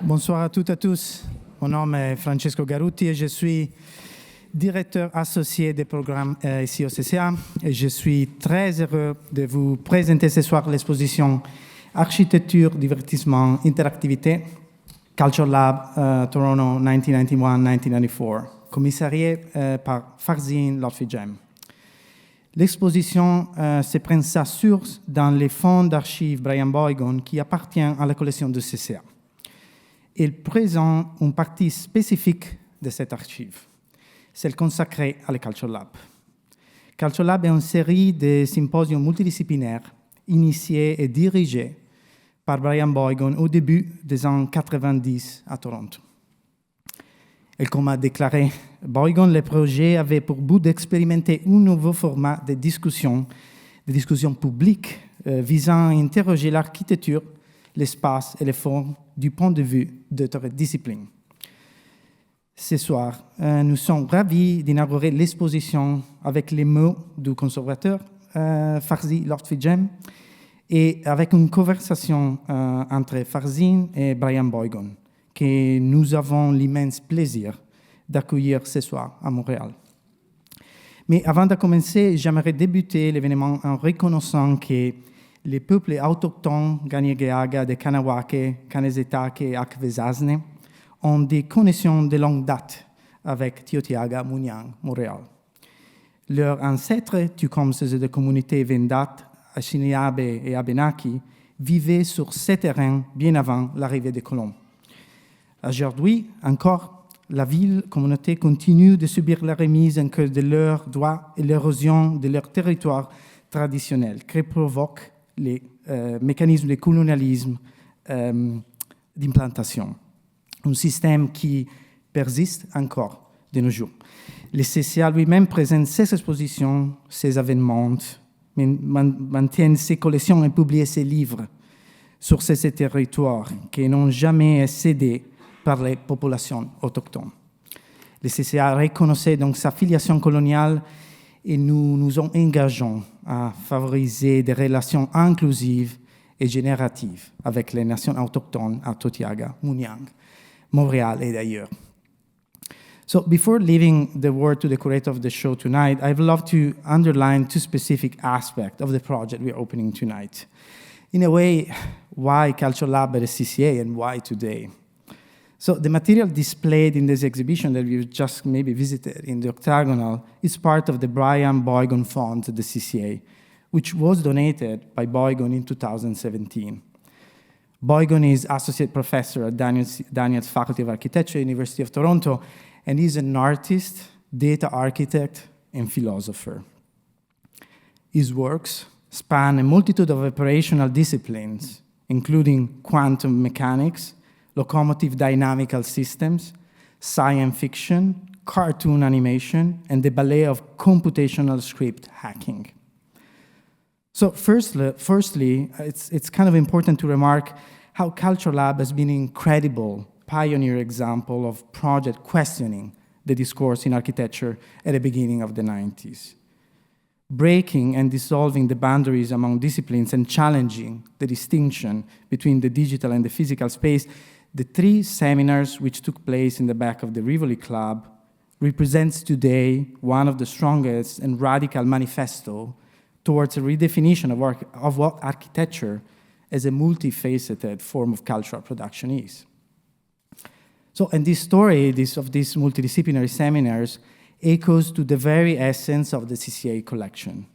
Bonsoir à toutes et à tous. Mon nom est Francesco Garutti et je suis directeur associé des programmes ici au CCA. Et je suis très heureux de vous présenter ce soir l'exposition Architecture, divertissement, interactivité, Culture Lab, Toronto 1991-1994, commissariée par Farzin Lotfi-Jam. L'exposition se prend sa source dans les fonds d'archives Brian Boigon qui appartient à la collection de CCA. Il présente une partie spécifique de cette archive, celle consacrée à la Culture Lab. Culture Lab est une série de symposiums multidisciplinaires initiés et dirigés par Brian Boigon au début des années 90 à Toronto. Et comme a déclaré Boigon, le projet avait pour but d'expérimenter un nouveau format de discussion publiques visant à interroger l'architecture, l'espace et les formes du point de vue d'autres disciplines. Ce soir, nous sommes ravis d'inaugurer l'exposition avec les mots du conservateur Farzin Lotfi-Jam et avec une conversation entre Farzin et Brian Boigon que nous avons l'immense plaisir d'accueillir ce soir à Montréal. Mais avant de commencer, j'aimerais débuter l'événement en reconnaissant que les peuples autochtones Ganiegeaga, de Kanawake, Kanesetake et Akvezazne ont des connexions de longue date avec Tiohtià:ke, Munyang, Montréal. Leurs ancêtres, tout comme ceux des communautés Wendat, Anishinaabe et Abenaki, vivaient sur ces terrains bien avant l'arrivée des colons. Aujourd'hui, encore, la ville-communauté continue de subir la remise en cause de leurs droits et l'érosion de leur territoire traditionnel, qui provoque les mécanismes de colonialisme d'implantation. Un système qui persiste encore de nos jours. Le CCA lui-même présente ses expositions, ses événements, maintient ses collections et publie ses livres sur ces territoires qui n'ont jamais été cédés par les populations autochtones. Le CCA reconnaissait donc sa filiation coloniale et nous nous engageons à favoriser des relations inclusives et génératives avec les nations autochtones à Tiohtià:ke, Munyang, Montréal et d'ailleurs. So before leaving the word to the curator of the show tonight, I'd love to underline two specific aspects of the project we're opening tonight. In a way, why Culture Lab at the CCA and why today? So the material displayed in this exhibition that we've just maybe visited in the octagonal is part of the Brian Boigon Fund at the CCA, which was donated by Boigon in 2017. Boigon is associate professor at Daniels Faculty of Architecture, University of Toronto, and he's an artist, data architect, and philosopher. His works span a multitude of operational disciplines, including quantum mechanics, locomotive dynamical systems, science fiction, cartoon animation, and the ballet of computational script hacking. So firstly, it's kind of important to remark how Culture Lab has been an incredible pioneer example of project questioning the discourse in architecture at the beginning of the 90s. Breaking and dissolving the boundaries among disciplines and challenging the distinction between the digital and the physical space, the three seminars which took place in the back of the Rivoli Club represents today one of the strongest and radical manifesto towards a redefinition of what architecture as a multifaceted form of cultural production is. So, and this story of these multidisciplinary seminars echoes to the very essence of the CCA collection,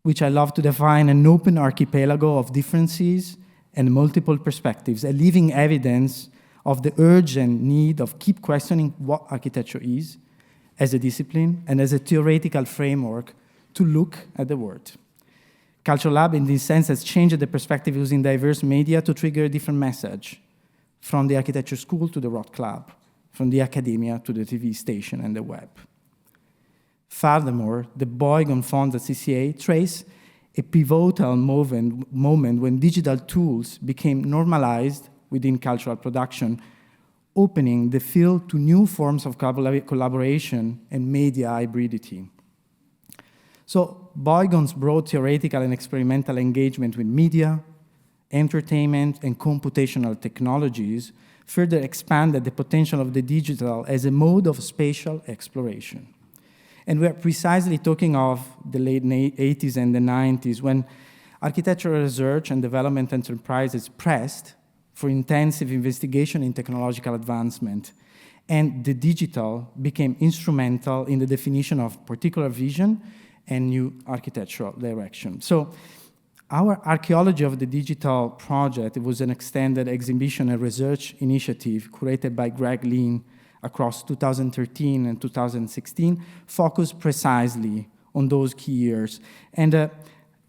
which I love to define an open archipelago of differences and multiple perspectives, a living evidence of the urgent need of keep questioning what architecture is as a discipline and as a theoretical framework to look at the world. Culture Lab, in this sense, has changed the perspective using diverse media to trigger a different message, from the architecture school to the rock club, from the academia to the TV station and the web. Furthermore, the Boigon Fund at CCA trace a pivotal moment when digital tools became normalized within cultural production, opening the field to new forms of collaboration and media hybridity. So Boigon's broad theoretical and experimental engagement with media, entertainment, and computational technologies further expanded the potential of the digital as a mode of spatial exploration. And we're precisely talking of the late 80s and the 90s when architectural research and development enterprises pressed for intensive investigation in technological advancement, and the digital became instrumental in the definition of particular vision and new architectural direction. So our Archaeology of the Digital project, it was an extended exhibition and research initiative curated by Greg Lean across 2013 and 2016, focused precisely on those key years. And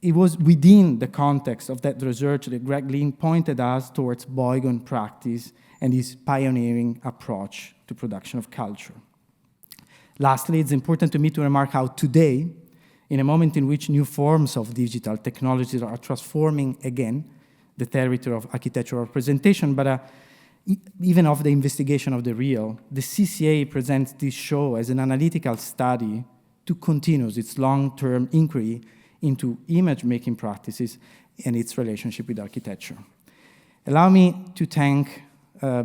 it was within the context of that research that Greg Lean pointed us towards Boigon practice and his pioneering approach to production of culture. Lastly, it's important to me to remark how today, in a moment in which new forms of digital technologies are transforming again the territory of architectural representation, but even of the investigation of the real, the CCA presents this show as an analytical study to continue its long-term inquiry into image-making practices and its relationship with architecture. Allow me to thank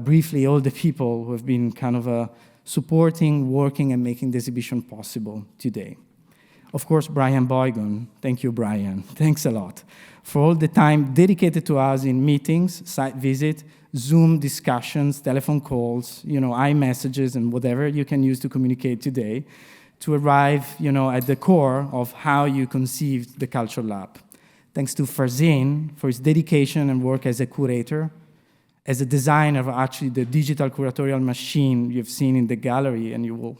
briefly all the people who have been kind of supporting, working, and making the exhibition possible today. Of course, Brian Boigon. Thank you, Brian. Thanks a lot for all the time dedicated to us in meetings, site visit, Zoom discussions, telephone calls, iMessages, and whatever you can use to communicate today, to arrive, at the core of how you conceived the Culture Lab. Thanks to Farzin for his dedication and work as a curator, as a designer of actually the digital curatorial machine you've seen in the gallery, and you will,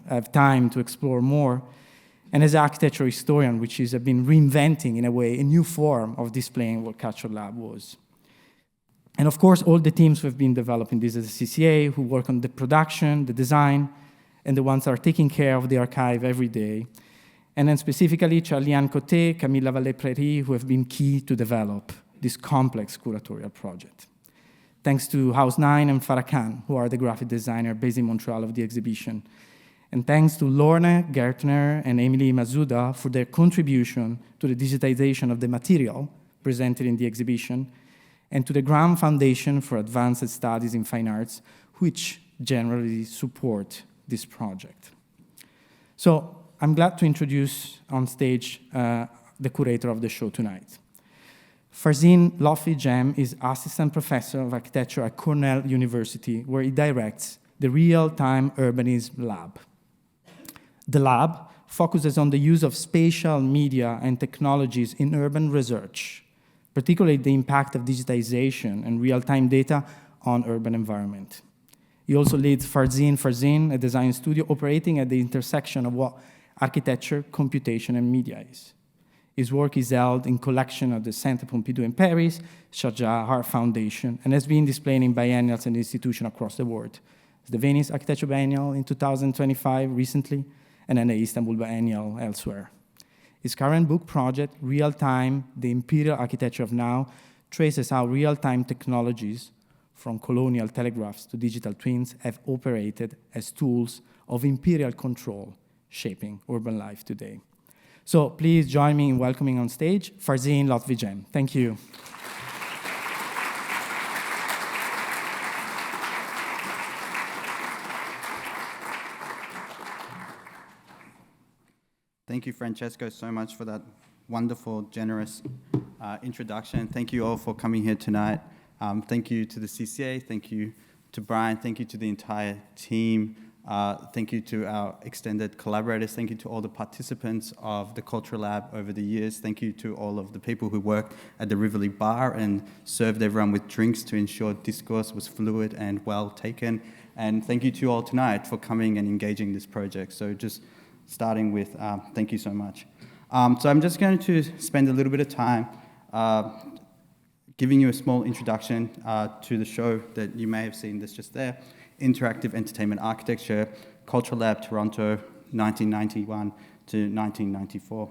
have time to explore more, and as an architecture historian, which has been reinventing, in a way, a new form of displaying what Culture Lab was. And of course, all the teams who have been developing this at the CCA, who work on the production, the design, and the ones that are taking care of the archive every day. And then specifically, Charlie-Anne Coté, Camilla Vallée-Prairie, who have been key to develop this complex curatorial project. Thanks to House 9 and Farah Khan, who are the graphic designer based in Montreal of the exhibition. And thanks to Lorne Gertner and Emily Mazuda for their contribution to the digitization of the material presented in the exhibition, and to the Graham Foundation for Advanced Studies in Fine Arts, which generally support this project. So I'm glad to introduce on stage the curator of the show tonight. Farzin Lotfi-Jam is Assistant Professor of Architecture at Cornell University, where he directs the Real-Time Urbanism Lab. The lab focuses on the use of spatial media and technologies in urban research, particularly the impact of digitization and real-time data on urban environment. He also leads Farzin, a design studio operating at the intersection of what architecture, computation, and media is. His work is held in collection of the Centre Pompidou in Paris, Sharjah Art Foundation, and has been displayed in biennials and institutions across the world. The Venice Architecture Biennial in 2025 recently, and then the Istanbul Biennial elsewhere. His current book project, Real Time, The Imperial Architecture of Now, traces how real-time technologies, from colonial telegraphs to digital twins, have operated as tools of imperial control, shaping urban life today. So please join me in welcoming on stage Farzin Lotfi-Jam. Thank you. Thank you, Francesco, so much for that wonderful, generous introduction. Thank you all for coming here tonight. Thank you to the CCA. Thank you to Brian. Thank you to the entire team. Thank you to our extended collaborators. Thank you to all the participants of the Cultural Lab over the years. Thank you to all of the people who worked at the Rivoli Bar and served everyone with drinks to ensure discourse was fluid and well taken. And thank you to you all tonight for coming and engaging this project. So just starting with thank you so much. So I'm just going to spend a little bit of time giving you a small introduction to the show that you may have seen this just there, Interactive Entertainment Architecture, Cultural Lab, Toronto, 1991 to 1994.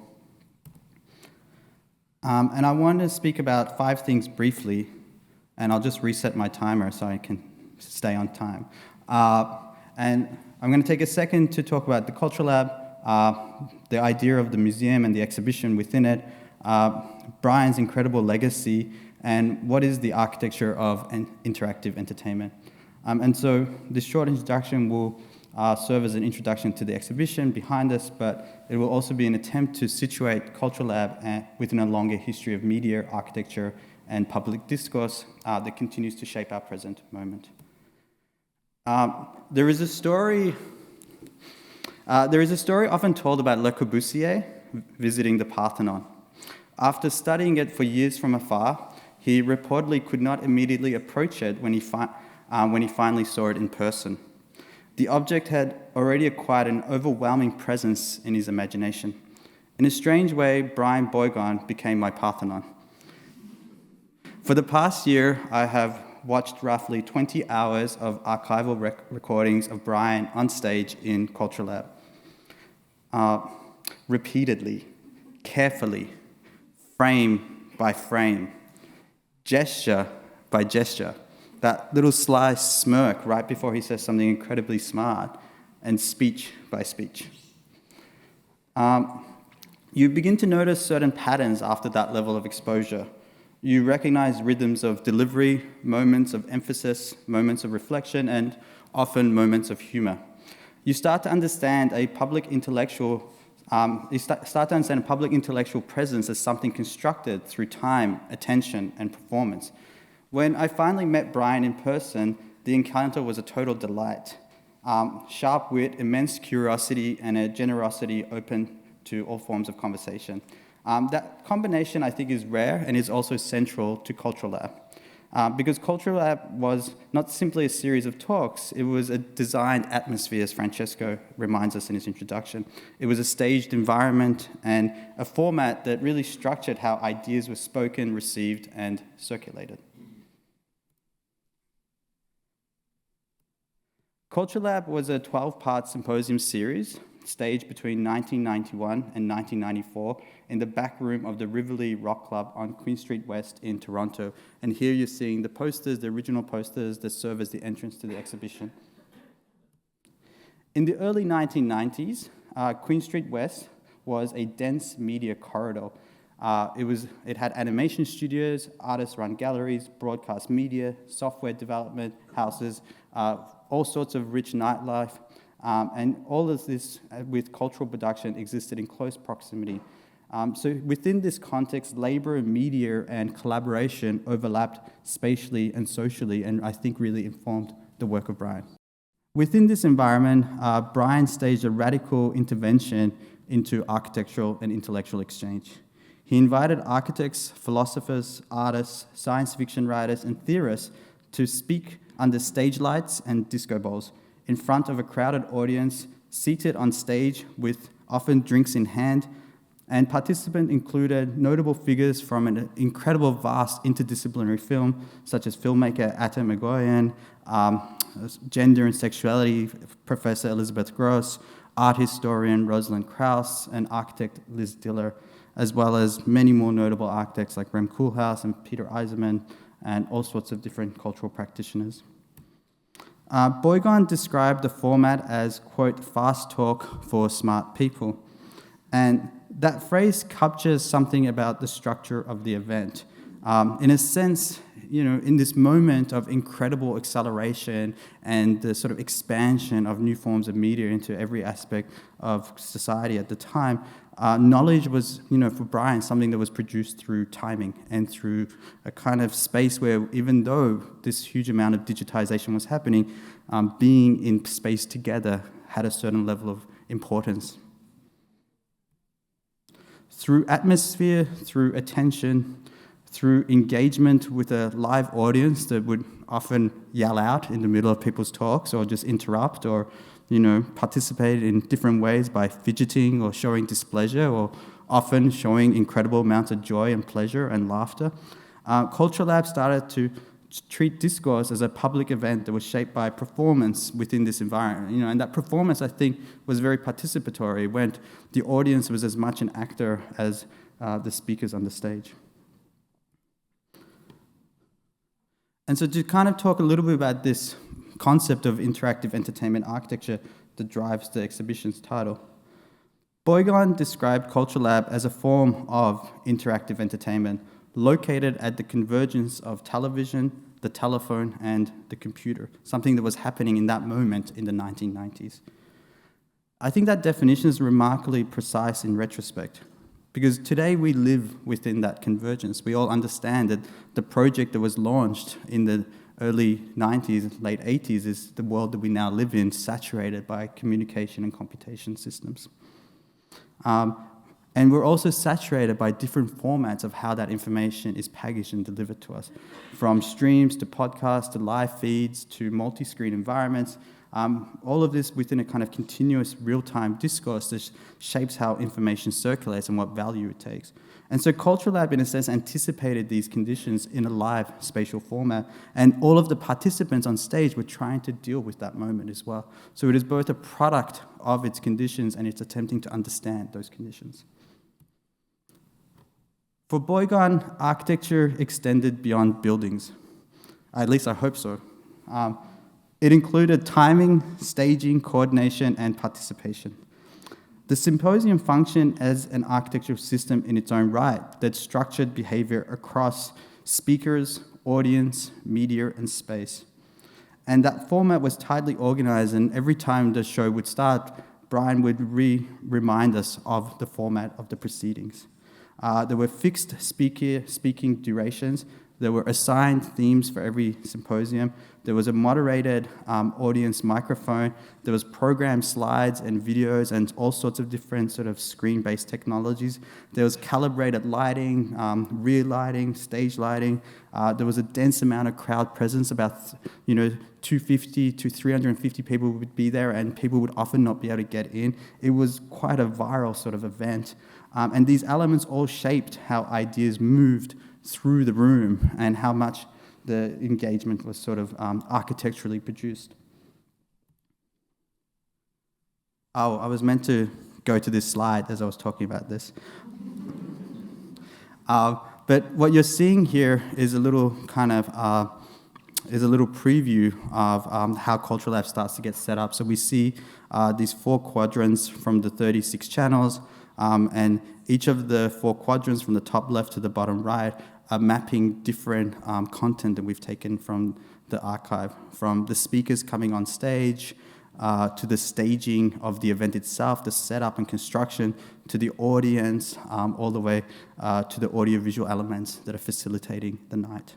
And I want to speak about 5 things briefly, and I'll just reset my timer so I can stay on time. And I'm going to take a second to talk about the Cultural Lab, the idea of the museum and the exhibition within it, Brian's incredible legacy, and what is the architecture of an interactive entertainment. And so this short introduction will serve as an introduction to the exhibition behind us, but it will also be an attempt to situate Cultural Lab within a longer history of media, architecture, and public discourse that continues to shape our present moment. There is a story often told about Le Corbusier visiting the Parthenon. After studying it for years from afar, he reportedly could not immediately approach it when he finally saw it in person. The object had already acquired an overwhelming presence in his imagination. In a strange way, Brian Boigon became my Parthenon. For the past year, I have watched roughly 20 hours of archival recordings of Brian on stage in Cultural Lab. Repeatedly, carefully, frame by frame, gesture by gesture, that little sly smirk right before he says something incredibly smart, and speech by speech. You begin to notice certain patterns after that level of exposure. You recognize rhythms of delivery, moments of emphasis, moments of reflection, and often moments of humor. You start to understand a public intellectual presence as something constructed through time, attention, and performance. When I finally met Brian in person, the encounter was a total delight. Sharp wit, immense curiosity, and a generosity open to all forms of conversation. That combination, I think, is rare and is also central to Cultural Lab. Because Cultural Lab was not simply a series of talks, it was a designed atmosphere, as Francesco reminds us in his introduction. It was a staged environment and a format that really structured how ideas were spoken, received, and circulated. Cultural Lab was a 12-part symposium series staged between 1991 and 1994 in the back room of the Rivoli Rock Club on Queen Street West in Toronto. And here you're seeing the posters, the original posters that serve as the entrance to the exhibition. In the early 1990s, Queen Street West was a dense media corridor. It had animation studios, artist-run galleries, broadcast media, software development houses, all sorts of rich nightlife, and all of this with cultural production existed in close proximity. So within this context, labor, media, and collaboration overlapped spatially and socially, and I think really informed the work of Brian. Within this environment, Brian staged a radical intervention into architectural and intellectual exchange. He invited architects, philosophers, artists, science fiction writers, and theorists to speak under stage lights and disco balls in front of a crowded audience, seated on stage with often drinks in hand, and participants included notable figures from an incredible, vast interdisciplinary film, such as filmmaker Atta Magoyan, gender and sexuality Professor Elizabeth Gross, art historian Rosalind Krauss, and architect Liz Diller, as well as many more notable architects like Rem Koolhaas and Peter Eisenman, and all sorts of different cultural practitioners. Boigon described the format as, quote, fast talk for smart people. And that phrase captures something about the structure of the event. In a sense, in this moment of incredible acceleration and the sort of expansion of new forms of media into every aspect of society at the time, knowledge was, for Brian, something that was produced through timing and through a kind of space where, even though this huge amount of digitization was happening, being in space together had a certain level of importance. Through atmosphere, through attention, through engagement with a live audience that would often yell out in the middle of people's talks or just interrupt or participate in different ways by fidgeting or showing displeasure or often showing incredible amounts of joy and pleasure and laughter. Cultural Lab started to treat discourse as a public event that was shaped by performance within this environment. And that performance, I think, was very participatory, when the audience was as much an actor as the speakers on the stage. And so to kind of talk a little bit about this concept of interactive entertainment architecture that drives the exhibition's title, Boigon described Cultural Lab as a form of interactive entertainment, located at the convergence of television, the telephone, and the computer, something that was happening in that moment in the 1990s. I think that definition is remarkably precise in retrospect, because today we live within that convergence. We all understand that the project that was launched in the early 90s, late 80s, is the world that we now live in, saturated by communication and computation systems. And we're also saturated by different formats of how that information is packaged and delivered to us, from streams to podcasts to live feeds to multi-screen environments. All of this within a kind of continuous real-time discourse that shapes how information circulates and what value it takes. And so Cultural Lab, in a sense, anticipated these conditions in a live spatial format, and all of the participants on stage were trying to deal with that moment as well. So it is both a product of its conditions and it's attempting to understand those conditions. For Boigon, architecture extended beyond buildings. At least I hope so. It included timing, staging, coordination, and participation. The symposium functioned as an architectural system in its own right that structured behavior across speakers, audience, media, and space. And that format was tightly organized, and every time the show would start, Brian would remind us of the format of the proceedings. There were fixed speaking durations. There were assigned themes for every symposium. There was a moderated audience microphone. There was programmed slides and videos and all sorts of different sort of screen-based technologies. There was calibrated lighting, rear lighting, stage lighting. There was a dense amount of crowd presence. About 250 to 350 people would be there, and people would often not be able to get in. It was quite a viral sort of event. And these elements all shaped how ideas moved through the room and how much the engagement was sort of architecturally produced. Oh, I was meant to go to this slide as I was talking about this. But what you're seeing here is a little kind of preview of how Cultural Lab starts to get set up. So we see these 4 quadrants from the 36 channels, and each of the 4 quadrants from the top left to the bottom right are mapping different content that we've taken from the archive, from the speakers coming on stage, to the staging of the event itself, the setup and construction, to the audience, all the way to the audiovisual elements that are facilitating the night.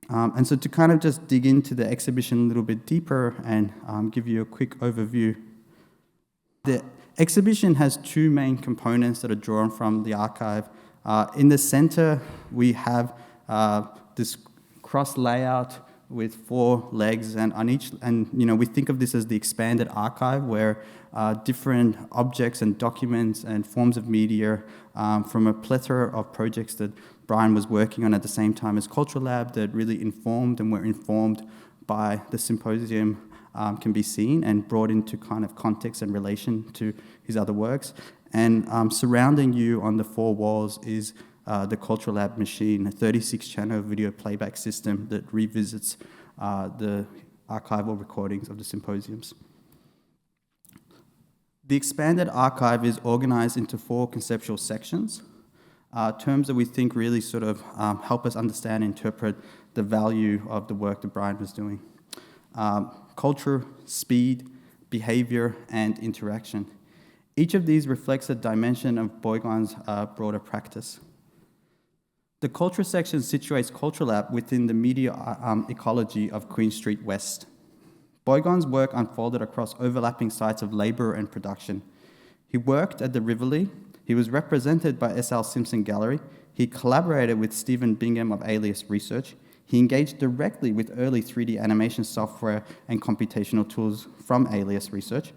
And so to kind of just dig into the exhibition a little bit deeper and give you a quick overview, the exhibition has 2 main components that are drawn from the archive. In the center, we have this cross layout with 4 legs, and on each, we think of this as the expanded archive, where different objects and documents and forms of media from a plethora of projects that Brian was working on at the same time as Cultural Lab that really informed and were informed by the symposium can be seen and brought into kind of context and relation to his other works. And surrounding you on the 4 walls is the Cultural Lab machine, a 36-channel video playback system that revisits the archival recordings of the symposiums. The expanded archive is organized into 4 conceptual sections, terms that we think really sort of help us understand and interpret the value of the work that Brian was doing. Culture, speed, behavior, and interaction. Each of these reflects a dimension of Boigon's broader practice. The culture section situates Cultural Lab within the media ecology of Queen Street West. Boigon's work unfolded across overlapping sites of labour and production. He worked at the Rivoli. He was represented by S.L. Simpson Gallery. He collaborated with Stephen Bingham of Alias Research. He engaged directly with early 3D animation software and computational tools from Alias Research.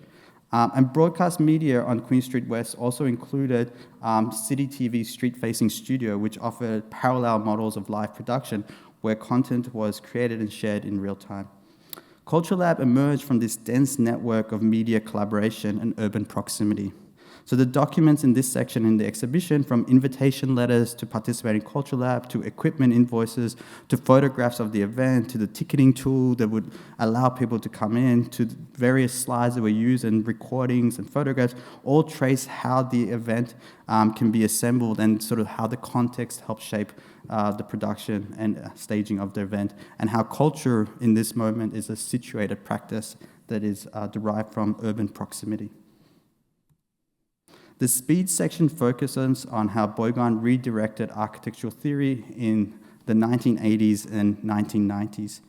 And broadcast media on Queen Street West also included City TV's street-facing studio, which offered parallel models of live production where content was created and shared in real time. Cultural Lab emerged from this dense network of media collaboration and urban proximity. So the documents in this section in the exhibition, from invitation letters to participating culture lab, to equipment invoices, to photographs of the event, to the ticketing tool that would allow people to come in, to various slides that were used and recordings and photographs, all trace how the event can be assembled and sort of how the context helps shape the production and staging of the event, and how culture in this moment is a situated practice that is derived from urban proximity. The speed section focuses on how Boigon redirected architectural theory in the 1980s and 1990s.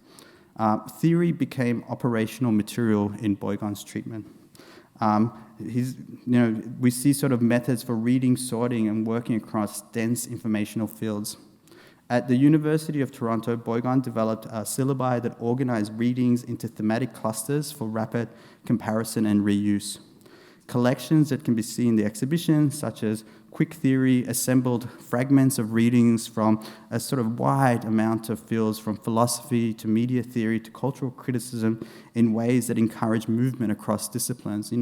Theory became operational material in Boigon's treatment. We see sort of methods for reading, sorting, and working across dense informational fields. At the University of Toronto, Boigon developed a syllabi that organized readings into thematic clusters for rapid comparison and reuse. Collections that can be seen in the exhibition, such as Quick Theory, assembled fragments of readings from a sort of wide amount of fields, from philosophy to media theory to cultural criticism, in ways that encourage movement across disciplines.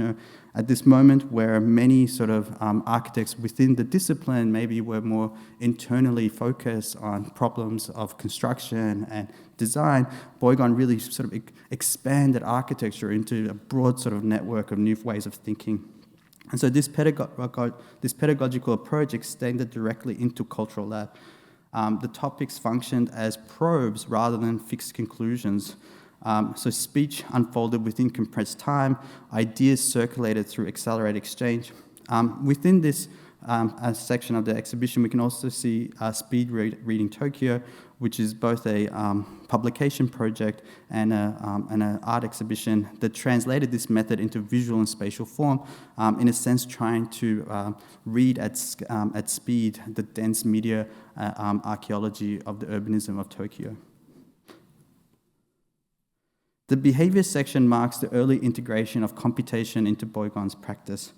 At this moment where many sort of architects within the discipline maybe were more internally focused on problems of construction and design, Boigon really sort of expanded architecture into a broad sort of network of new ways of thinking. And so this pedagogical approach extended directly into cultural lab. The topics functioned as probes rather than fixed conclusions. So speech unfolded within compressed time, ideas circulated through accelerated exchange. Within this section of the exhibition, we can also see Speed Reading Tokyo, which is both a publication project and an art exhibition that translated this method into visual and spatial form, in a sense trying to read at speed the dense media archaeology of the urbanism of Tokyo. The behaviour section marks the early integration of computation into Boigon's practice.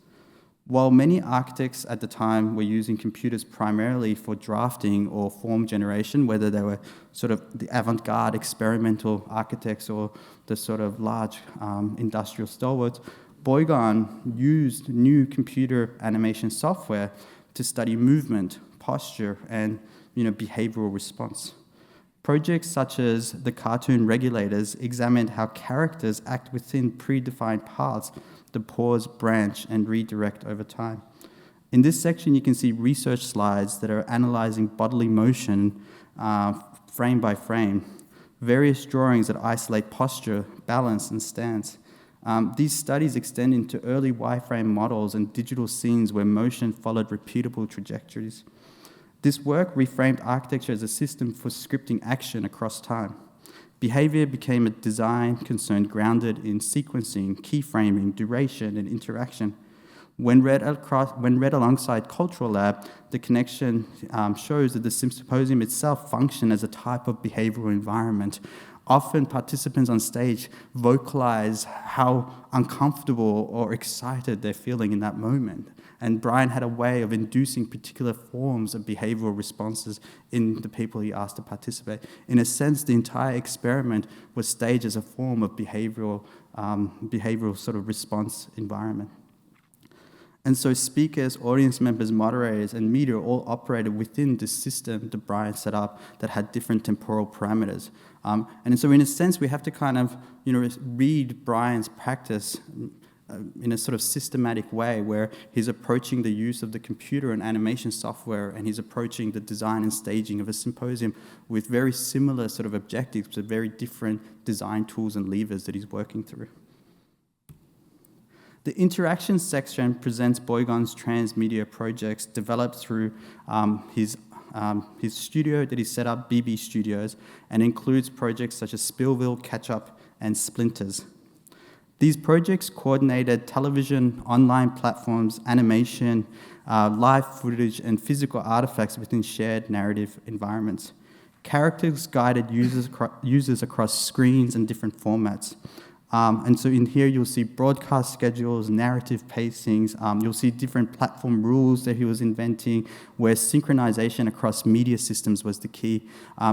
While many architects at the time were using computers primarily for drafting or form generation, whether they were sort of the avant-garde experimental architects or the sort of large industrial stalwarts, Boigon used new computer animation software to study movement, posture, and behavioural response. Projects such as the cartoon Regulators examined how characters act within predefined paths that pause, branch, and redirect over time. In this section, you can see research slides that are analyzing bodily motion frame by frame, various drawings that isolate posture, balance, and stance. These studies extend into early wireframe models and digital scenes where motion followed repeatable trajectories. This work reframed architecture as a system for scripting action across time. Behavior became a design concern grounded in sequencing, keyframing, duration, and interaction. When read alongside Cultural Lab, the connection shows that the symposium itself functioned as a type of behavioral environment. Often participants on stage vocalize how uncomfortable or excited they're feeling in that moment. And Brian had a way of inducing particular forms of behavioral responses in the people he asked to participate. In a sense, the entire experiment was staged as a form of behavioral sort of response environment. And so speakers, audience members, moderators, and media all operated within this system that Brian set up that had different temporal parameters. And so in a sense, we have to kind of read Brian's practice in a sort of systematic way where he's approaching the use of the computer and animation software, and he's approaching the design and staging of a symposium with very similar sort of objectives, but very different design tools and levers that he's working through. The interaction section presents Boigon's transmedia projects developed through his studio that he set up, BB Studios, and includes projects such as SpillVille, Catch Up, and Splinters. These projects coordinated television, online platforms, animation, live footage, and physical artifacts within shared narrative environments. Characters guided users across screens and different formats. And so in here, you'll see broadcast schedules, narrative pacings. You'll see different platform rules that he was inventing, where synchronization across media systems was the key.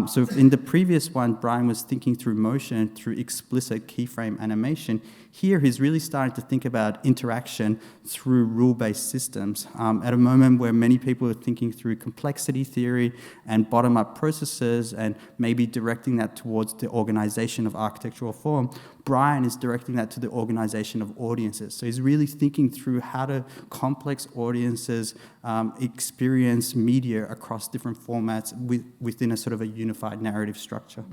So in the previous one, Brian was thinking through motion, through explicit keyframe animation. Here, he's really starting to think about interaction through rule-based systems. At a moment where many people are thinking through complexity theory and bottom-up processes and maybe directing that towards the organization of architectural form, Brian is directing that to the organization of audiences. So he's really thinking through how do complex audiences experience media across different formats within a sort of a unified narrative structure.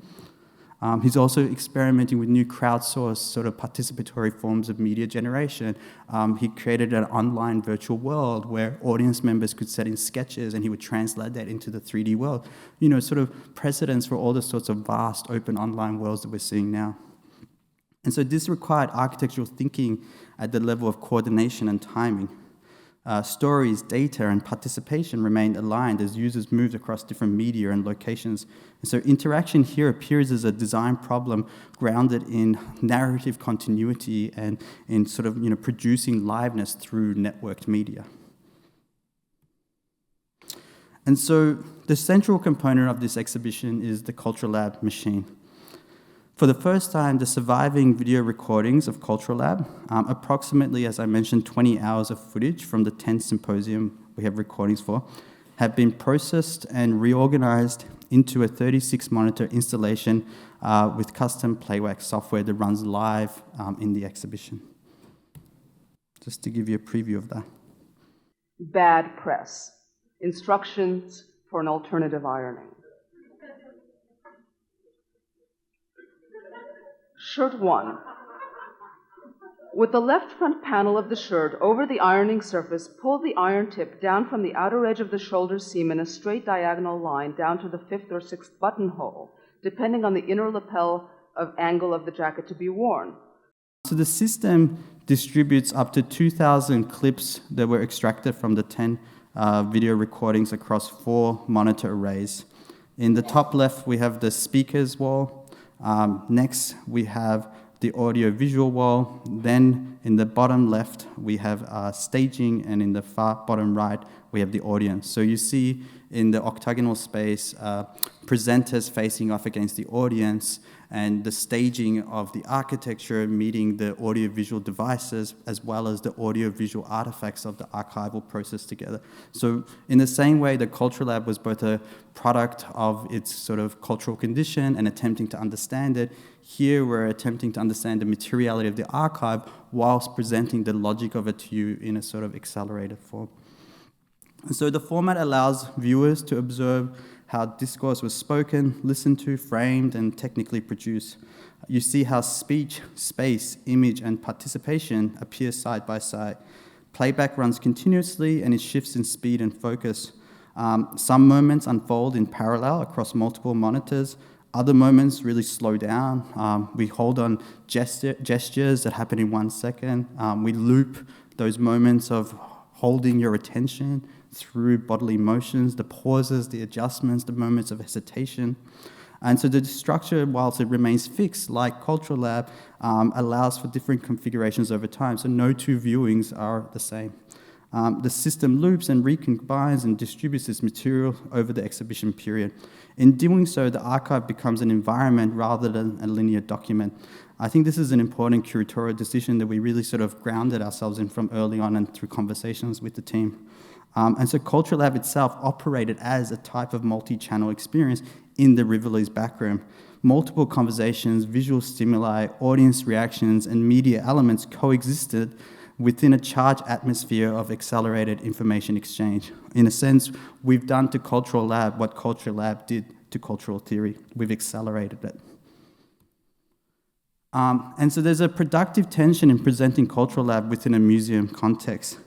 He's also experimenting with new crowdsourced sort of participatory forms of media generation. He created an online virtual world where audience members could set in sketches and he would translate that into the 3D world. You know, sort of precedents for all the sorts of vast open online worlds that we're seeing now. And so this required architectural thinking at the level of coordination and timing. Stories, data, and participation remained aligned as users moved across different media and locations. And so interaction here appears as a design problem grounded in narrative continuity and in sort of, you know, producing liveness through networked media. And so the central component of this exhibition is the Cultural Lab machine. For the first time, the surviving video recordings of Cultural Lab, approximately, as I mentioned, 20 hours of footage from the 10th symposium we have recordings for, have been processed and reorganized into a 36-monitor installation with custom playback software that runs live in the exhibition. Just to give you a preview of that. Bad press. Instructions for an alternative ironing. Shirt 1. With the left front panel of the shirt over the ironing surface, pull the iron tip down from the outer edge of the shoulder seam in a straight diagonal line down to the 5th or 6th buttonhole, depending on the inner lapel of angle of the jacket to be worn. So the system distributes up to 2,000 clips that were extracted from the 10 video recordings across 4 monitor arrays. In the top left, we have the speakers wall. Next, we have the audio-visual wall. Then, in the bottom left, we have staging, and in the far bottom right, we have the audience. So you see in the octagonal space, presenters facing off against the audience, and the staging of the architecture meeting the audio-visual devices, as well as the audio-visual artifacts of the archival process together. So in the same way, the Cultural Lab was both a product of its sort of cultural condition and attempting to understand it, here we're attempting to understand the materiality of the archive whilst presenting the logic of it to you in a sort of accelerated form. And so the format allows viewers to observe how discourse was spoken, listened to, framed, and technically produced. You see how speech, space, image, and participation appear side by side. Playback runs continuously, and it shifts in speed and focus. Some moments unfold in parallel across multiple monitors. Other moments really slow down. We hold on gestures that happen in 1 second. We loop those moments of holding your attention through bodily motions, the pauses, the adjustments, the moments of hesitation. And so the structure, whilst it remains fixed, like Cultural Lab, allows for different configurations over time, so no 2 viewings are the same. The system loops and recombines and distributes this material over the exhibition period. In doing so, the archive becomes an environment rather than a linear document. I think this is an important curatorial decision that we really sort of grounded ourselves in from early on and through conversations with the team. And so Cultural Lab itself operated as a type of multi-channel experience in the Rivoli's backroom. Multiple conversations, visual stimuli, audience reactions, and media elements coexisted within a charged atmosphere of accelerated information exchange. In a sense, we've done to Cultural Lab what Cultural Lab did to cultural theory. We've accelerated it. And so there's a productive tension in presenting Cultural Lab within a museum context.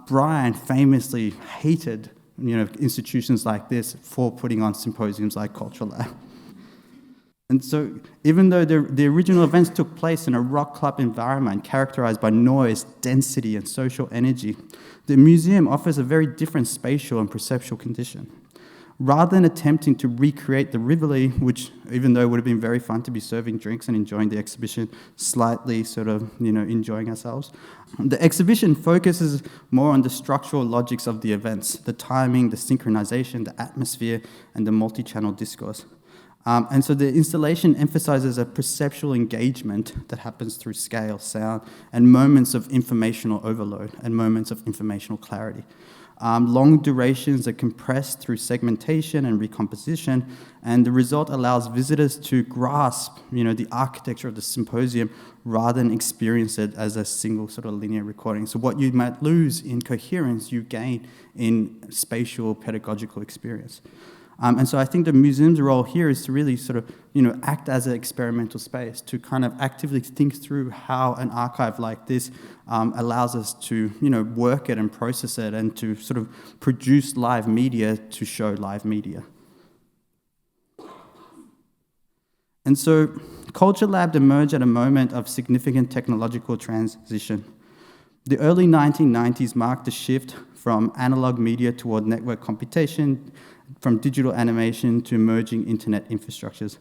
Brian famously hated, institutions like this for putting on symposiums like Cultural Lab. And so even though the original events took place in a rock club environment characterized by noise, density, and social energy, the museum offers a very different spatial and perceptual condition. Rather than attempting to recreate the Rivoli, which even though it would have been very fun to be serving drinks and enjoying the exhibition, slightly sort of, enjoying ourselves, the exhibition focuses more on the structural logics of the events, the timing, the synchronization, the atmosphere, and the multi-channel discourse. And so the installation emphasizes a perceptual engagement that happens through scale, sound, and moments of informational overload and moments of informational clarity. Long durations are compressed through segmentation and recomposition, and the result allows visitors to grasp, the architecture of the symposium rather than experience it as a single sort of linear recording. So what you might lose in coherence, you gain in spatial pedagogical experience. And so I think the museum's role here is to really sort of, act as an experimental space, to kind of actively think through how an archive like this allows us to, work it and process it and to sort of produce live media to show live media. And so Culture Lab emerged at a moment of significant technological transition. The early 1990s marked a shift from analog media toward network computation, from digital animation to emerging internet infrastructures.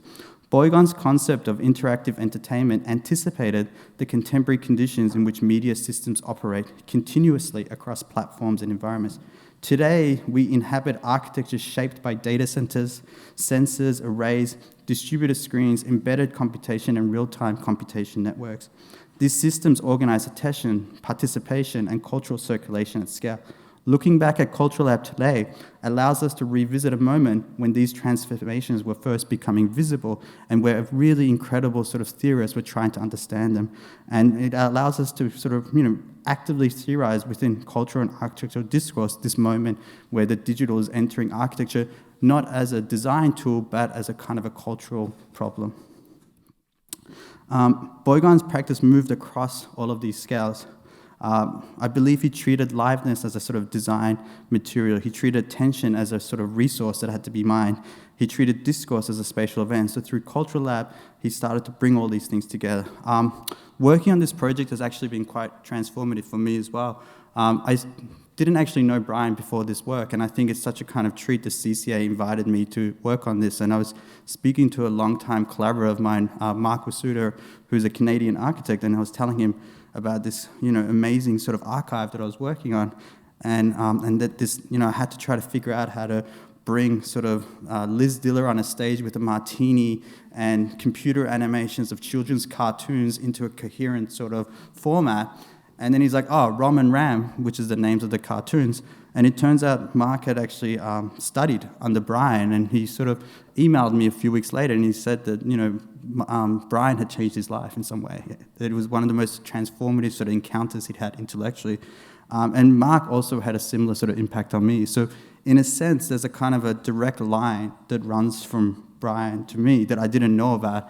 Boigon's concept of interactive entertainment anticipated the contemporary conditions in which media systems operate continuously across platforms and environments. Today, we inhabit architecture shaped by data centers, sensors, arrays, distributed screens, embedded computation, and real-time computation networks. These systems organize attention, participation, and cultural circulation at scale. Looking back at Culture Lab today allows us to revisit a moment when these transformations were first becoming visible and where really incredible sort of theorists were trying to understand them. And it allows us to sort of, actively theorize within cultural and architectural discourse this moment where the digital is entering architecture not as a design tool, but as a kind of a cultural problem. Boigon's practice moved across all of these scales. I believe he treated liveness as a sort of design material. He treated attention as a sort of resource that had to be mined. He treated discourse as a spatial event. So through Cultural Lab, he started to bring all these things together. Working on this project has actually been quite transformative for me as well. I didn't actually know Brian before this work, and I think it's such a kind of treat the CCA invited me to work on this. And I was speaking to a longtime collaborator of mine, Mark Wasuda, who's a Canadian architect, and I was telling him about this, amazing sort of archive that I was working on, and that this, I had to try to figure out how to bring sort of Liz Diller on a stage with a martini and computer animations of children's cartoons into a coherent sort of format. And then he's like, oh, Rom and Ram, which is the names of the cartoons. And it turns out Mark had actually studied under Brian, and he sort of emailed me a few weeks later, and he said that, Brian had changed his life in some way. That it was one of the most transformative sort of encounters he'd had intellectually. And Mark also had a similar sort of impact on me. So in a sense, there's a kind of a direct line that runs from Brian to me that I didn't know about.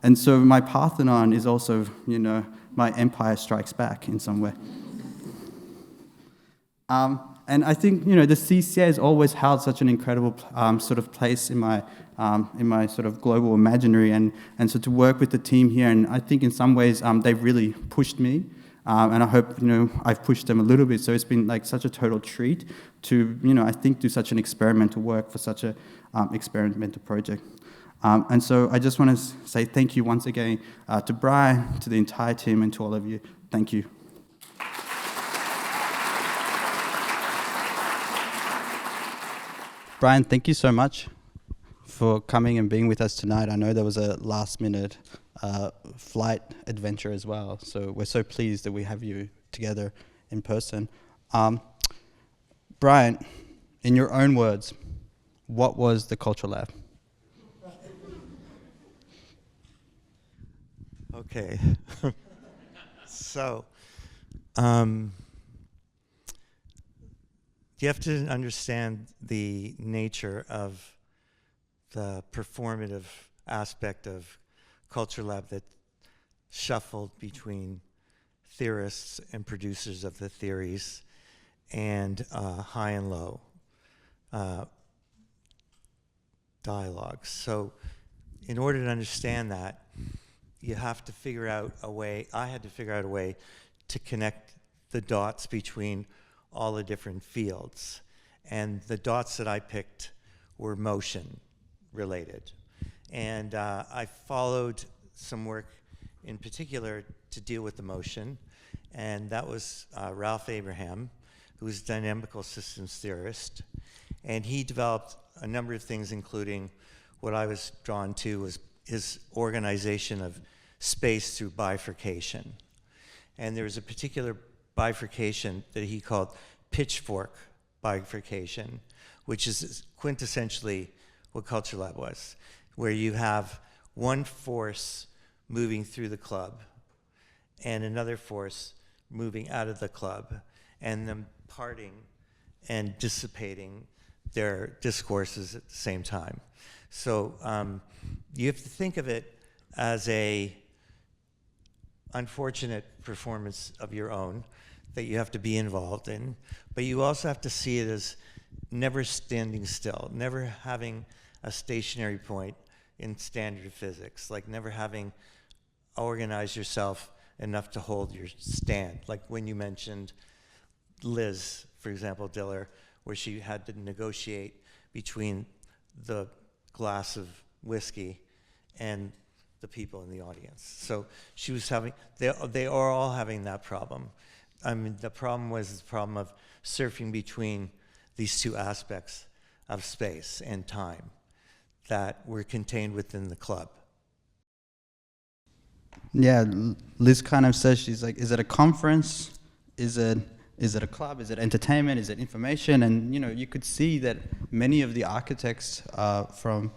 And so my Parthenon is also, my Empire Strikes Back in some way. And I think, the CCA has always held such an incredible sort of place in my sort of global imaginary, and so to work with the team here, and I think in some ways they've really pushed me, and I hope, I've pushed them a little bit, so it's been like such a total treat to, I think do such an experimental work for such a experimental project. And so I just want to say thank you once again to Brian, to the entire team, and to all of you. Thank you. Brian, thank you so much for coming and being with us tonight. I know there was a last-minute flight adventure as well, so we're so pleased that we have you together in person. Brian, in your own words, what was the Cultural Lab? Okay. So, you have to understand the nature of the performative aspect of Culture Lab that shuffled between theorists and producers of the theories and high and low dialogues. So in order to understand that, you have to figure out a way, I had to figure out a way to connect the dots between all the different fields. And the dots that I picked were motion related. And I followed some work in particular to deal with the motion, and that was Ralph Abraham, who was a dynamical systems theorist. And he developed a number of things, including what I was drawn to was his organization of space through bifurcation. And there was a particular bifurcation that he called pitchfork bifurcation, which is quintessentially what Culture Lab was, where you have one force moving through the club and another force moving out of the club, and them parting and dissipating their discourses at the same time. So you have to think of it as a unfortunate performance of your own that you have to be involved in, but you also have to see it as never standing still, never having a stationary point in standard physics, like never having organized yourself enough to hold your stand. Like when you mentioned Liz, for example, Diller, where she had to negotiate between the glass of whiskey and the people in the audience. So she was having, they are all having that problem. I mean, the problem was the problem of surfing between these two aspects of space and time that were contained within the club. Yeah, Liz kind of says, she's like, is it a conference? Is it a club? Is it entertainment? Is it information? And you could see that many of the architects from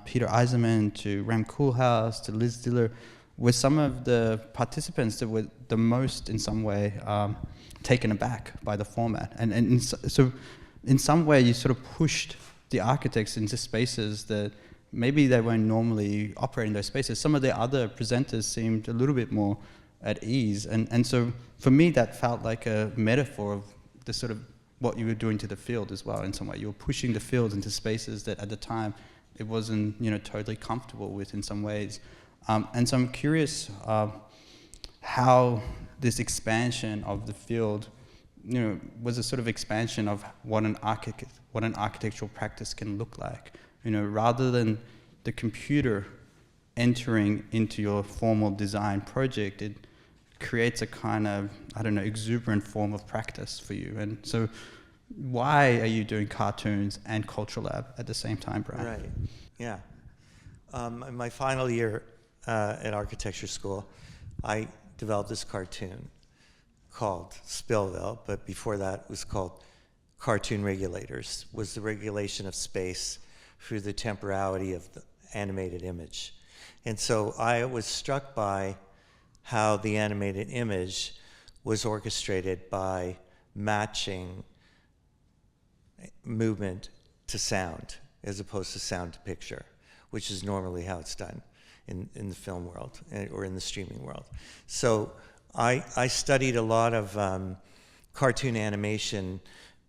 Peter Eisenman to Ram Koolhaas to Liz Diller were some of the participants that were the most, in some way, taken aback by the format. And so in some way, you sort of pushed the architects into spaces that maybe they weren't normally operating those spaces. Some of the other presenters seemed a little bit more at ease. And so for me, that felt like a metaphor of the sort of what you were doing to the field as well in some way. You were pushing the field into spaces that at the time it wasn't totally comfortable with in some ways. And so I'm curious how this expansion of the field was a sort of expansion of what an architectural practice can look like. Rather than the computer entering into your formal design project, it creates a kind of, exuberant form of practice for you. And so why are you doing cartoons and Culture Lab at the same time, Brian? Right, yeah. In my final year at architecture school, I developed this cartoon called SpillVille, but before that it was called Cartoon Regulators, was the regulation of space through the temporality of the animated image. And so I was struck by how the animated image was orchestrated by matching movement to sound as opposed to sound to picture, which is normally how it's done in the film world or in the streaming world. So I studied a lot of cartoon animation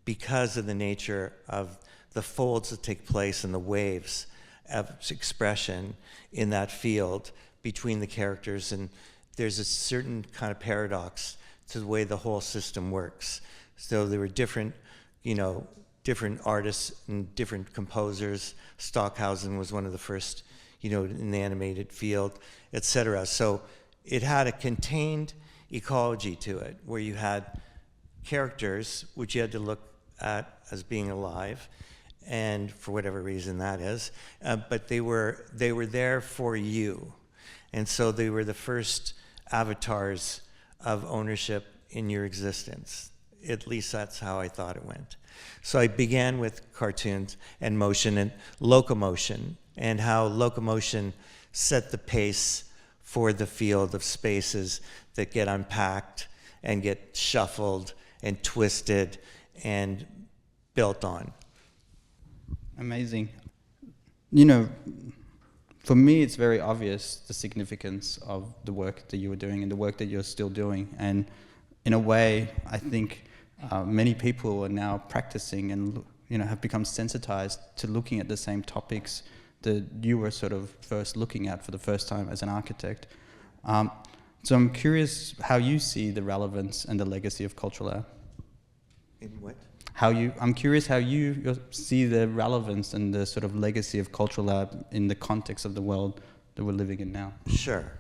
because of the nature of the folds that take place and the waves of expression in that field between the characters. And there's a certain kind of paradox to the way the whole system works. So there were different artists and different composers. Stockhausen was one of the first, in the animated field, etc. So it had a contained ecology to it, where you had characters which you had to look at as being alive, and for whatever reason that is, but they were there for you, and so they were the first avatars of ownership in your existence. At least that's how I thought it went. So I began with cartoons and motion and locomotion, and how locomotion set the pace for the field of spaces that get unpacked and get shuffled and twisted and built on. Amazing. For me, it's very obvious the significance of the work that you were doing and the work that you're still doing. And in a way, I think many people are now practicing and have become sensitized to looking at the same topics that you were sort of first looking at for the first time as an architect. So I'm curious how you see the relevance and the legacy of Culture Lab. In what? I'm curious how you see the relevance and the sort of legacy of Cultural Lab in the context of the world that we're living in now. Sure.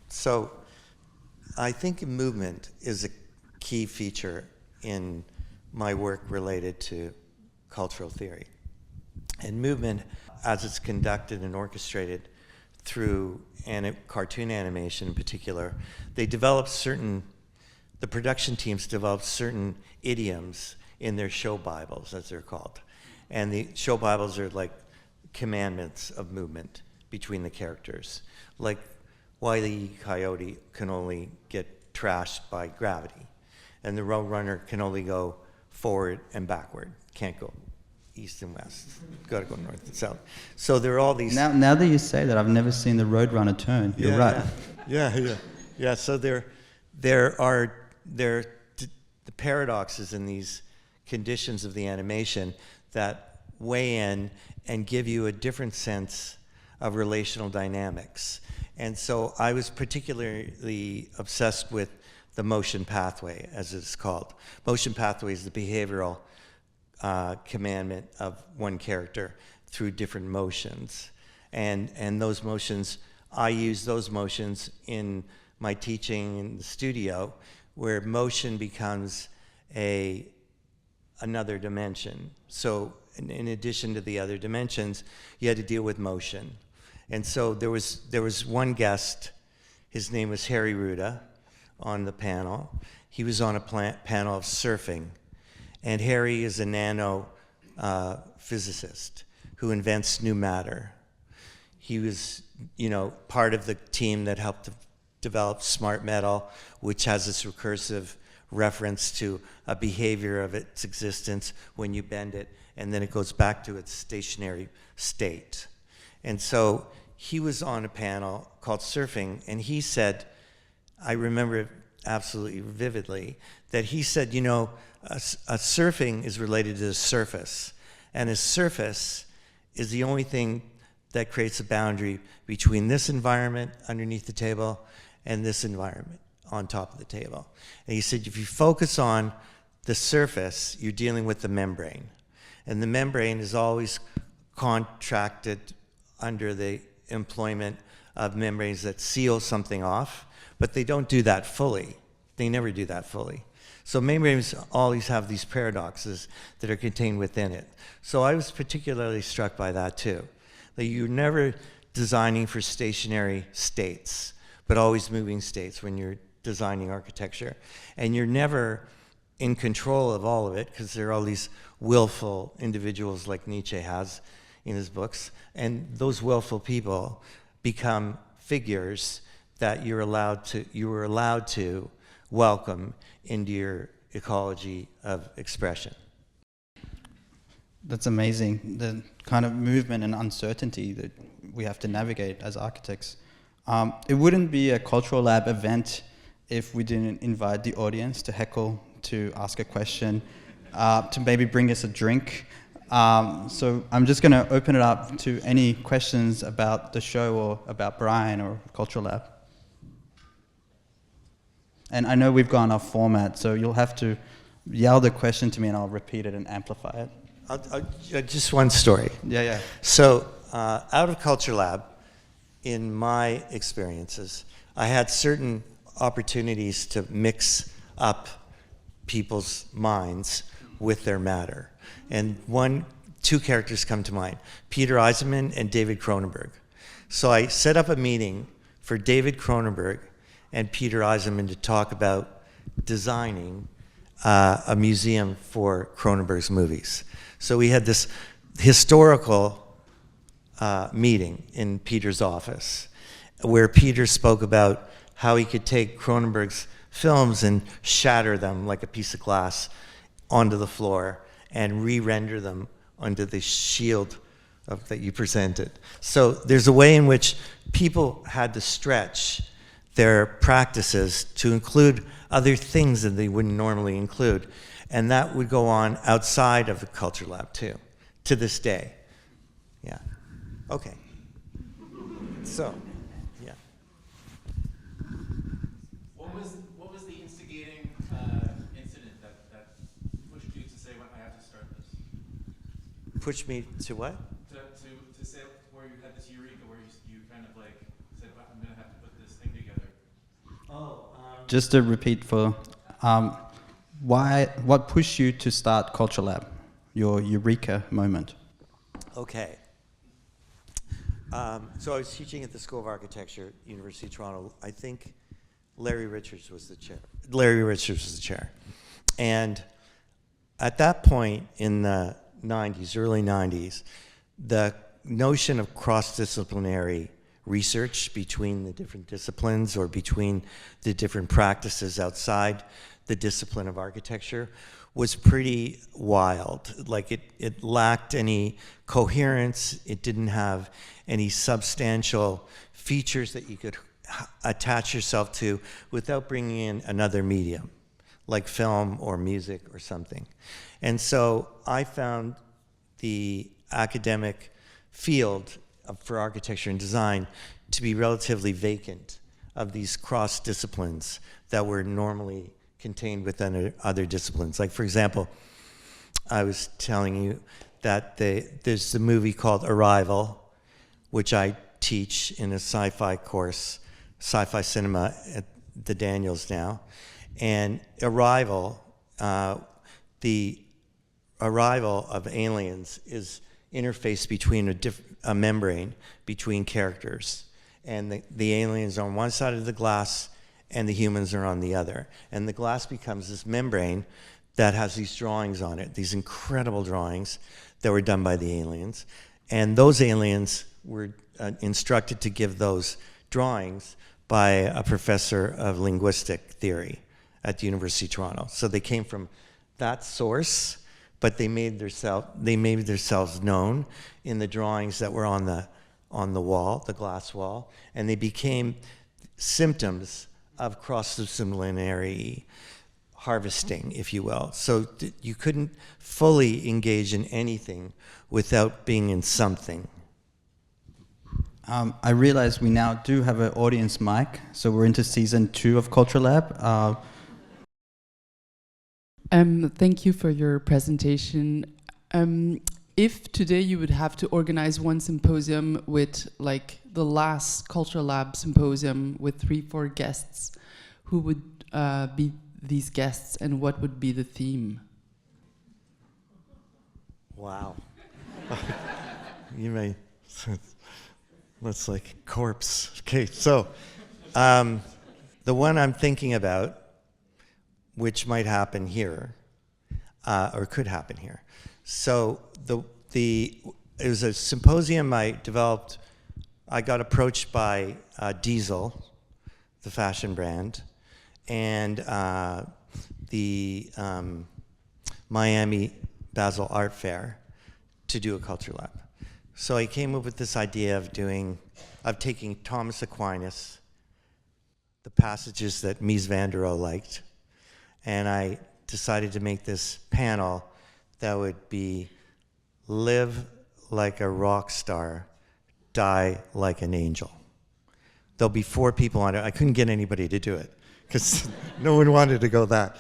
So I think movement is a key feature in my work related to cultural theory. And movement, as it's conducted and orchestrated through cartoon animation in particular, the production teams develop certain idioms in their show Bibles, as they're called. And the show Bibles are like commandments of movement between the characters. Like Wile E. Coyote can only get trashed by gravity. And the Roadrunner can only go forward and backward. Can't go east and west. Got to go north and south. So there are all these... Now that you say that, I've never seen the Roadrunner turn. You're right. Yeah, so there are the paradoxes in these conditions of the animation that weigh in and give you a different sense of relational dynamics. And so I was particularly obsessed with the motion pathway, as it's called. Motion pathway is the behavioral commandment of one character through different motions. And those motions, I use those motions in my teaching in the studio, where motion becomes another dimension. So in addition to the other dimensions, you had to deal with motion. And so there was one guest, his name was Harry Ruda, on the panel. He was on a panel of surfing. And Harry is a nano physicist who invents new matter. He was, part of the team that helped to develop smart metal, which has this recursive reference to a behavior of its existence when you bend it, and then it goes back to its stationary state. And so he was on a panel called Surfing, and he said, I remember it absolutely vividly, that he said, a surfing is related to the surface, and a surface is the only thing that creates a boundary between this environment underneath the table and this environment on top of the table. And he said, if you focus on the surface, you're dealing with the membrane. And the membrane is always contracted under the employment of membranes that seal something off, but they don't do that fully. They never do that fully. So membranes always have these paradoxes that are contained within it. So I was particularly struck by that too. That you're never designing for stationary states, but always moving states when you're designing architecture. And you're never in control of all of it, because there are all these willful individuals like Nietzsche has in his books. And those willful people become figures that you were allowed to welcome into your ecology of expression. That's amazing, the kind of movement and uncertainty that we have to navigate as architects. It wouldn't be a Cultural Lab event if we didn't invite the audience to heckle, to ask a question, to maybe bring us a drink. So I'm just going to open it up to any questions about the show or about Brian or Cultural Lab. And I know we've gone off format, so you'll have to yell the question to me and I'll repeat it and amplify it. Just one story. Yeah. So out of Culture Lab, in my experiences, I had certain opportunities to mix up people's minds with their matter. And two characters come to mind, Peter Eisenman and David Cronenberg. So I set up a meeting for David Cronenberg and Peter Eisenman to talk about designing a museum for Cronenberg's movies. So we had this historical meeting in Peter's office where Peter spoke about how he could take Cronenberg's films and shatter them like a piece of glass onto the floor and re-render them onto the shield that you presented. So there's a way in which people had to stretch their practices to include other things that they wouldn't normally include. And that would go on outside of the Culture Lab too, to this day. Yeah. Okay. So, yeah. What was the instigating incident that pushed you to say, "Well, I have to Pushed me to what? To say where you had this eureka, where you kind of like said, well, I'm going to have to put this thing together. Just to repeat for, what pushed you to start Culture Lab? Your eureka moment. Okay. So I was teaching at the School of Architecture, University of Toronto. I think Larry Richards was the chair. And at that point in the 90s, early 90s, the notion of cross-disciplinary research between the different disciplines or between the different practices outside the discipline of architecture was pretty wild. Like it lacked any coherence. It didn't have any substantial features that you could attach yourself to without bringing in another medium, like film or music or something. And so I found the academic field for architecture and design to be relatively vacant of these cross disciplines that were normally contained within other disciplines. Like, for example, I was telling you that there's the movie called Arrival, which I teach in a sci-fi course, sci-fi cinema at the Daniels now. And Arrival, the arrival of aliens is interface between a membrane between characters. And the aliens are on one side of the glass and the humans are on the other. And the glass becomes this membrane that has these drawings on it, these incredible drawings that were done by the aliens. And those aliens were instructed to give those drawings by a professor of linguistic theory at the University of Toronto. So they came from that source, but they made themselves known in the drawings that were on the wall, the glass wall, and they became symptoms of cross-disciplinary harvesting, if you will. So you couldn't fully engage in anything without being in something. I realize we now do have an audience mic, so we're into season 2 of Culture Lab. Thank you for your presentation. If today you would have to organize one symposium with like the last Culture Lab symposium with 3-4 guests, who would be these guests and what would be the theme? Wow. You may, that's like corpse. Okay, so the one I'm thinking about, which might happen here, or could happen here. So it was a symposium I developed. I got approached by Diesel, the fashion brand, and the Miami Basel Art Fair to do a Culture Lab. So I came up with this idea of taking Thomas Aquinas, the passages that Mies van der Rohe liked, and I decided to make this panel that would be live like a rock star, die like an angel. There'll be 4 people on it. I couldn't get anybody to do it because no one wanted to go that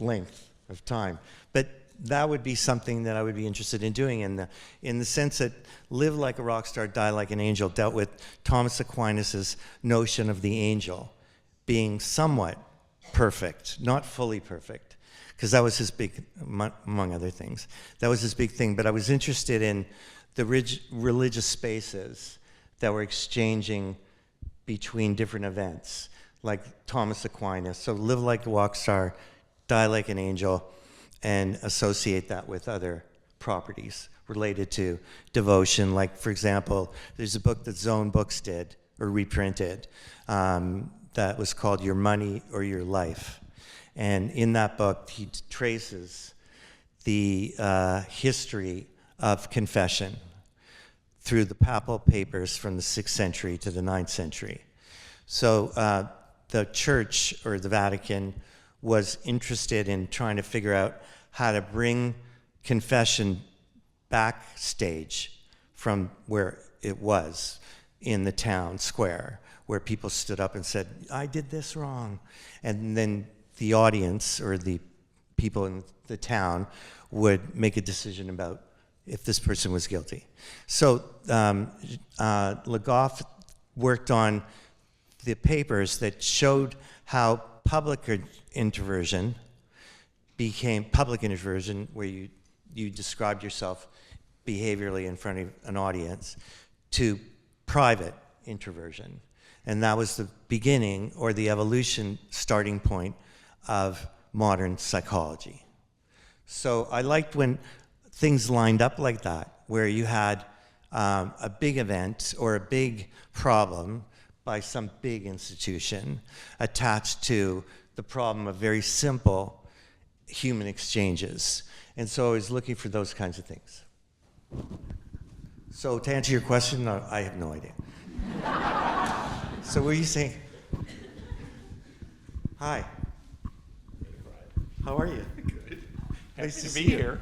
length of time. But that would be something that I would be interested in doing in the sense that live like a rock star, die like an angel dealt with Thomas Aquinas' notion of the angel being somewhat perfect, not fully perfect, because that was his big, among other things, that was his big thing. But I was interested in the religious spaces that were exchanging between different events, like Thomas Aquinas. So live like a rock star, die like an angel, and associate that with other properties related to devotion. Like, for example, there's a book that Zone Books did, or reprinted, that was called Your Money or Your Life. And in that book, he traces the history of confession through the papal papers from the 6th century to the 9th century. So the church, or the Vatican, was interested in trying to figure out how to bring confession backstage from where it was in the town square, where people stood up and said, I did this wrong. And then the audience, or the people in the town, would make a decision about if this person was guilty. So Le Goff worked on the papers that showed how public introversion became public introversion, where you described yourself behaviorally in front of an audience, to private introversion. And that was the beginning, or the evolution starting point, of modern psychology. So I liked when things lined up like that, where you had a big event or a big problem by some big institution attached to the problem of very simple human exchanges. And so I was looking for those kinds of things. So to answer your question, no, I have no idea. So what were you saying? Hi. How are you? Good. Nice Happy to be see you. here.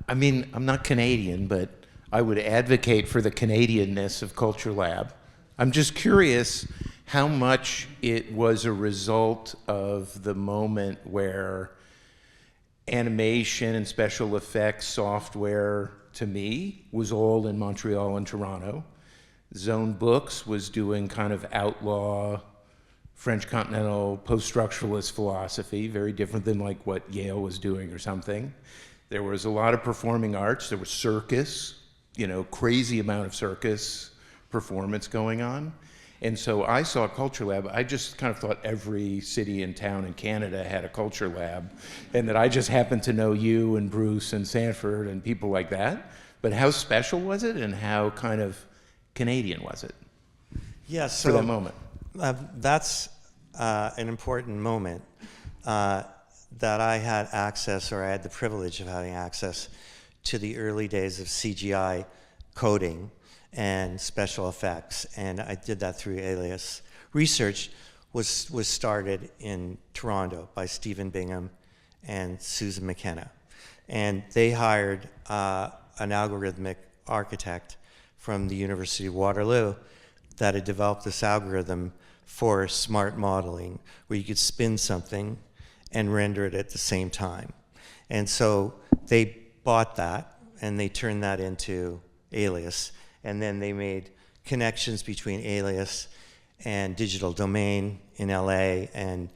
I mean, I'm not Canadian, but I would advocate for the Canadianness of Culture Lab. I'm just curious how much it was a result of the moment where animation and special effects software, to me, was all in Montreal and Toronto. Zone Books was doing kind of outlaw French continental post-structuralist philosophy, very different than like what Yale was doing or something. There was a lot of performing arts. There was circus, crazy amount of circus performance going on. And so I saw Culture Lab. I just kind of thought every city and town in Canada had a Culture Lab, and that I just happened to know you and Bruce and Sanford and people like that. But how special was it, and how kind of Canadian was it? Yeah, so for that moment. That's an important moment that I had access, or I had the privilege of having access to the early days of CGI coding and special effects, and I did that through Alias. Research was started in Toronto by Stephen Bingham and Susan McKenna, and they hired an algorithmic architect from the University of Waterloo that had developed this algorithm for smart modeling, where you could spin something and render it at the same time. And so they bought that, and they turned that into Alias, and then they made connections between Alias and Digital Domain in LA, and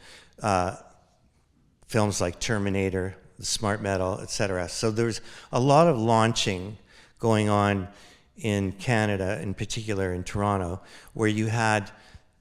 films like Terminator, The Smart Metal, etc. So there's a lot of launching going on in Canada, in particular in Toronto, where you had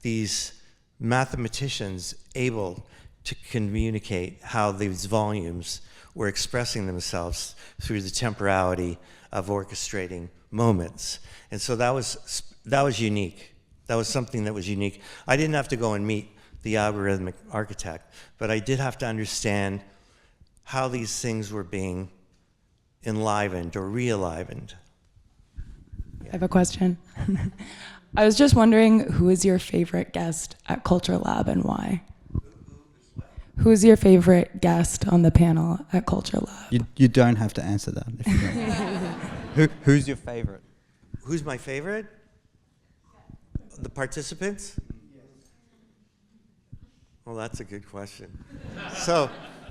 these mathematicians able to communicate how these volumes were expressing themselves through the temporality of orchestrating moments. And so that was unique. That was something that was unique. I didn't have to go and meet the algorithmic architect, but I did have to understand how these things were being enlivened or re-enlivened. I have a question. I was just wondering, who is your favorite guest at Culture Lab and why? Who is your favorite guest on the panel at Culture Lab? You don't have to answer that if you don't. Who's your favorite? Who's my favorite? The participants? Well, that's a good question. So,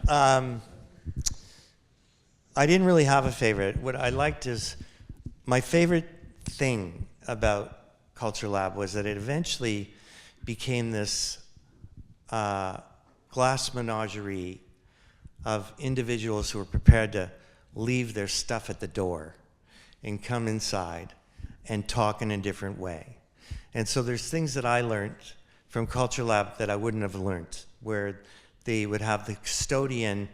I didn't really have a favorite. What I liked is, my favorite thing about Culture Lab was that it eventually became this glass menagerie of individuals who were prepared to leave their stuff at the door and come inside and talk in a different way. And so there's things that I learned from Culture Lab that I wouldn't have learned, where they would have the custodian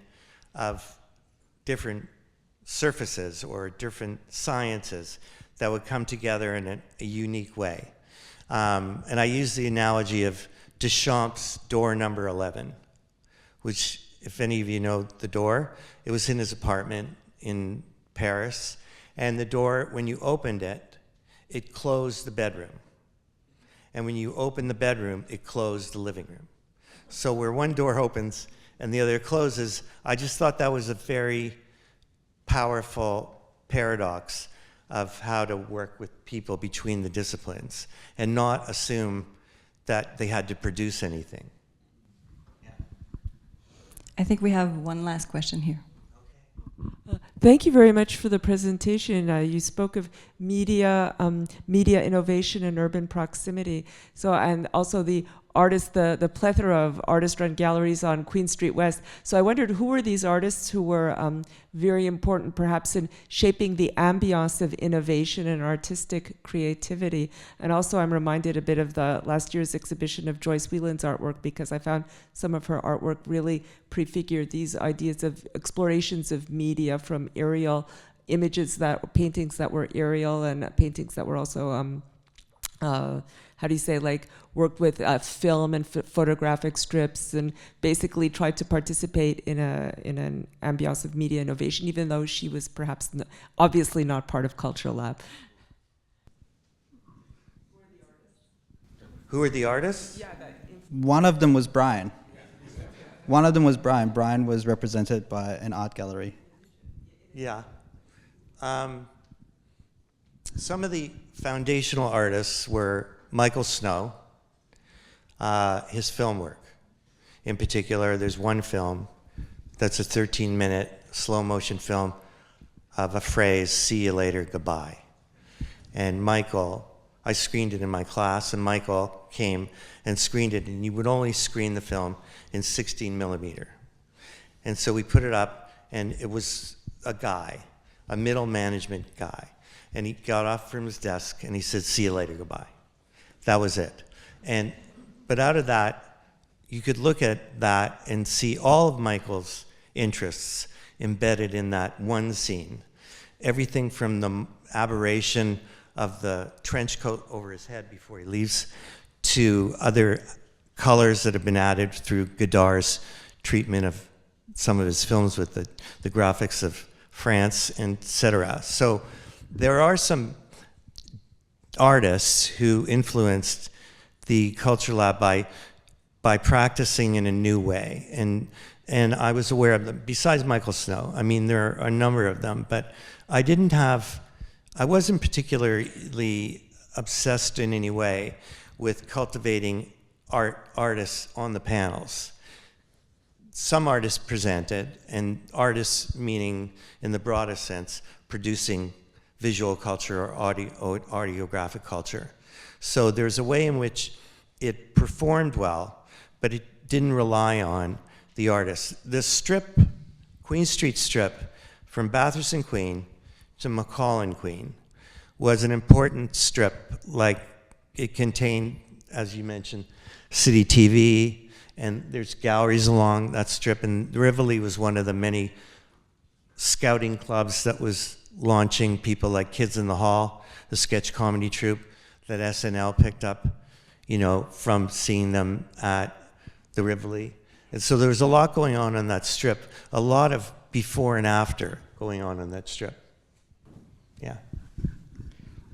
of different surfaces or different sciences that would come together in a unique way. And I use the analogy of Duchamp's door number 11, which, if any of you know the door, it was in his apartment in Paris. And the door, when you opened it, it closed the bedroom. And when you opened the bedroom, it closed the living room. So where one door opens and the other closes, I just thought that was a very powerful paradox of how to work with people between the disciplines and not assume that they had to produce anything. I think we have one last question here. Okay. Thank you very much for the presentation. You spoke of media innovation and urban proximity. So, and also the artists, the plethora of artist-run galleries on Queen Street West. So I wondered, who were these artists who were very important perhaps in shaping the ambiance of innovation and artistic creativity? And also I'm reminded a bit of the last year's exhibition of Joyce Whelan's artwork, because I found some of her artwork really prefigured these ideas of explorations of media, from aerial images, paintings that were aerial, and paintings that were also how do you say, like, worked with film and photographic strips, and basically tried to participate in an ambiance of media innovation, even though she was perhaps obviously not part of Cultural Lab. Who are the artists? Yeah, One of them was Brian. Brian was represented by an art gallery. Yeah. Some of the foundational artists were Michael Snow, his film work. In particular, there's one film that's a 13-minute slow motion film of a phrase, "See you later, goodbye." And Michael, I screened it in my class, and Michael came and screened it, and you would only screen the film in 16 millimeter. And so we put it up, and it was a guy, a middle management guy. And he got off from his desk, and he said, "See you later, goodbye." That was it. But out of that, you could look at that and see all of Michael's interests embedded in that one scene. Everything from the aberration of the trench coat over his head before he leaves, to other colors that have been added through Godard's treatment of some of his films with the graphics of France, etc. So there are some artists who influenced the Culture Lab by practicing in a new way. And I was aware of them, besides Michael Snow. I mean, there are a number of them, but I wasn't particularly obsessed in any way with cultivating artists on the panels. Some artists presented, and artists meaning, in the broadest sense, producing visual culture or audiographic culture. So there's a way in which it performed well, but it didn't rely on the artists. This strip, Queen Street strip, from Bathurst and Queen to McCall and Queen, was an important strip. Like, it contained, as you mentioned, City TV, and there's galleries along that strip, and Rivoli was one of the many scouting clubs that was launching people like Kids in the Hall, the sketch comedy troupe that SNL picked up, from seeing them at the Rivoli. And so there was a lot going on that strip, a lot of before and after going on that strip. Yeah.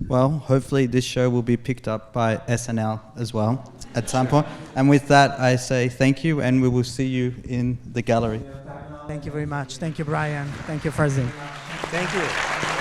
Well, hopefully this show will be picked up by SNL as well at some point. And with that, I say thank you, and we will see you in the gallery. Thank you very much. Thank you, Brian. Thank you, Farzin. Thank you.